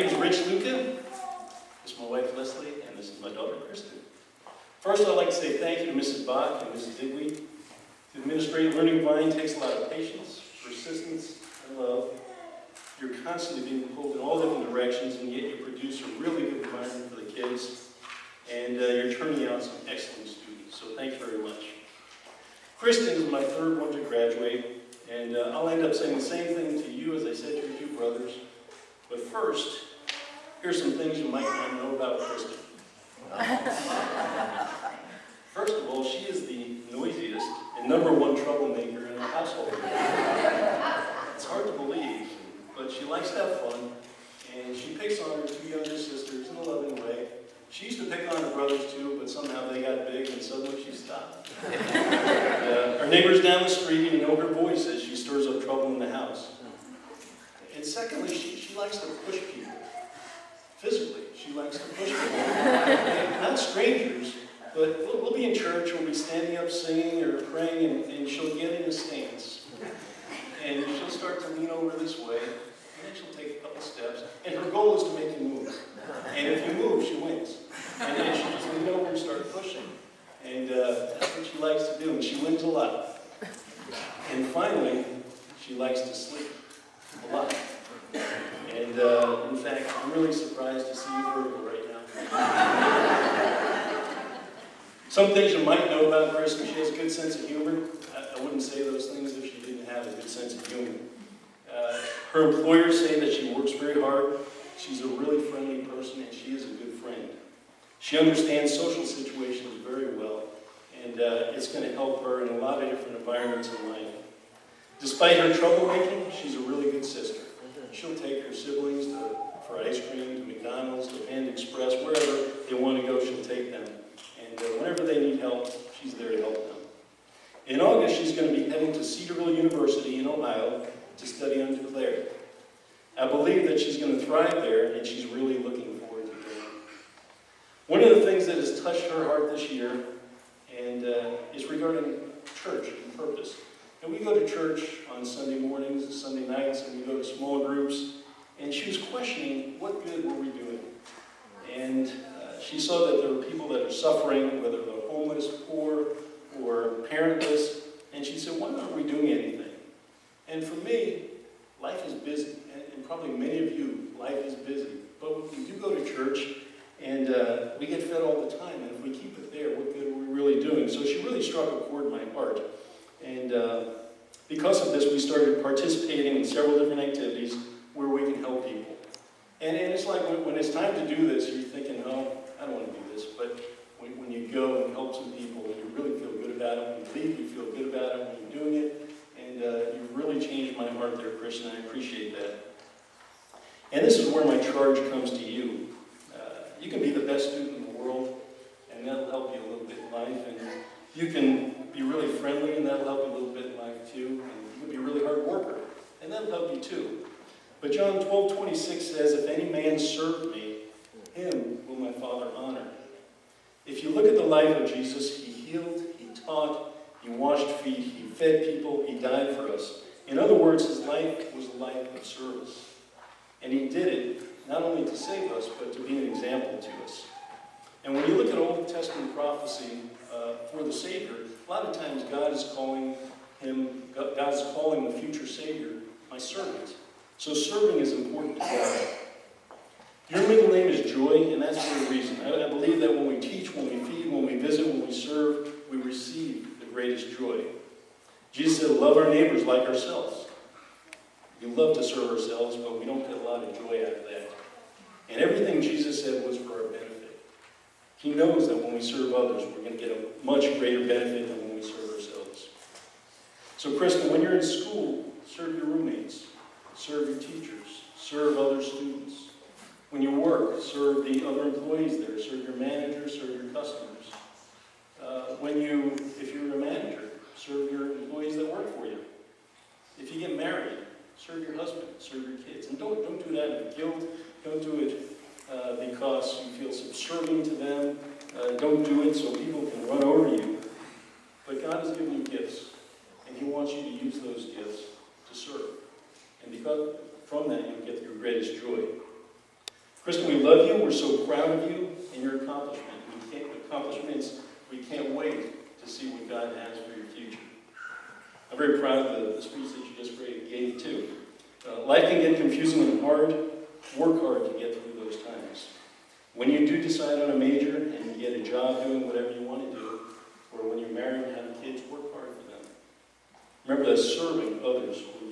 name is Rich Luca. This is my wife Leslie, and this is my daughter Kristen. First, I'd like to say thank you to Mrs. Bach and Mrs. Digby. The administrative learning vine takes a lot of patience, persistence, and love. You're constantly being pulled in all different directions, and yet you produce a really good environment for the kids. And you're turning out some excellent students, so thank you very much. Kristen is my third one to graduate, and I'll end up saying the same thing to you as I said to your two brothers. But first, here's some things you might not know about Kristen. First of all, she is the noisiest and #1 troublemaker in our household. It's hard to believe, but she likes to have fun, and she picks on her two younger sisters in a loving way. She used to pick on her brothers too, but somehow they got big and suddenly she stopped. Our neighbors down the street, you know her voice as she stirs up trouble in the house. And secondly, she likes to push people. Physically, she likes to push people. And not strangers, but we'll be in church, we'll be standing up singing or praying, and she'll get in a stance. And she'll start to lean over this way, and then she'll take a couple steps, and her goal is to make you move. And if you move, she wins. And then she'll just lean over and start pushing. And that's what she likes to do, and she wins a lot. And finally, she likes to sleep a lot. And in fact, I'm really surprised to see you vertical right now. Some things you might know about Kristen: she has a good sense of humor. I wouldn't say those things if she didn't have a good sense of humor. Her employers say that she works very hard. She's a really friendly person, and she is a good friend. She understands social situations very well, and it's going to help her in a lot of different environments in life. Despite her troublemaking, she's a really good sister. She'll take her siblings for ice cream, to McDonald's, to Panda Express, wherever they want to go, she'll take them. And whenever they need help, she's there to help them. In August, she's going to be heading to Cedarville University in Ohio to study undeclared. I believe that she's going to thrive there, and she's really looking forward to doing it. One of the things that has touched her heart this year and is regarding church and purpose. And we go to church on Sunday mornings and Sunday nights, and we go to small groups, and she was questioning, what good were we doing? And she saw that there were people that are suffering, whether they're homeless, poor, or parentless, and she said, why aren't we doing anything? And for me, life is busy, and probably many of you, life is busy. But we do go to church, and we get fed all the time, and if we keep it there, what good are we really doing? So she really struck a chord in my heart. And because of this, we started participating in several different activities where we can help people. And it's like when it's time to do this, you're thinking, oh, I don't want to do this. But when you go and help some people, and you really feel good about it, when you leave, you feel good about it when you're doing it. And you really changed my heart there, Kristen. I appreciate that. And this is where my charge comes to you. You can be the best student in the world, and that'll help you a little bit in life. And you can be really friendly, and that'll help you a little bit in life too. And you can be a really hard worker, and that'll help you too. But John 12:26 says, if any man serve me, him will my Father honor. If you look at the life of Jesus, he healed, he taught, he washed feet, he fed people, he died for us. In other words, his life was a life of service. And he did it not only to save us, but to be an example to us. And when you look at Old Testament prophecy for the Savior, a lot of times God is calling the future Savior my servant. So serving is important to God. Your middle name is Joy, and that's for a reason. I believe that when we teach, when we feed, when we visit, when we serve, we receive the greatest joy. Jesus said, love our neighbors like ourselves. We love to serve ourselves, but we don't get a lot of joy out of that. And everything Jesus said was for our benefit. He knows that when we serve others, we're going to get a much greater benefit than when we serve ourselves. So, Kristen, when you're in school, serve your roommates, serve your teachers, serve other students. When you work, serve the other employees there, serve your manager, serve your customers. If you're a manager, serve your employees that work for you. If you get married, serve your husband, serve your kids. And don't do that out of guilt. Don't do it because you feel subservient to them. Don't do it so people can run over you. But God has given you gifts, and he wants you to use those gifts to serve. And because from that, you'll get your greatest joy. Kristen, we love you. We're so proud of you and your accomplishments. We can't wait to see what God has for your future. I'm very proud of the speech that you just gave too. Life can get confusing and hard. Work hard to get through those times. When you do decide on a major and you get a job doing whatever you want to do, or when you're married and have kids, work hard for them. Remember that serving others will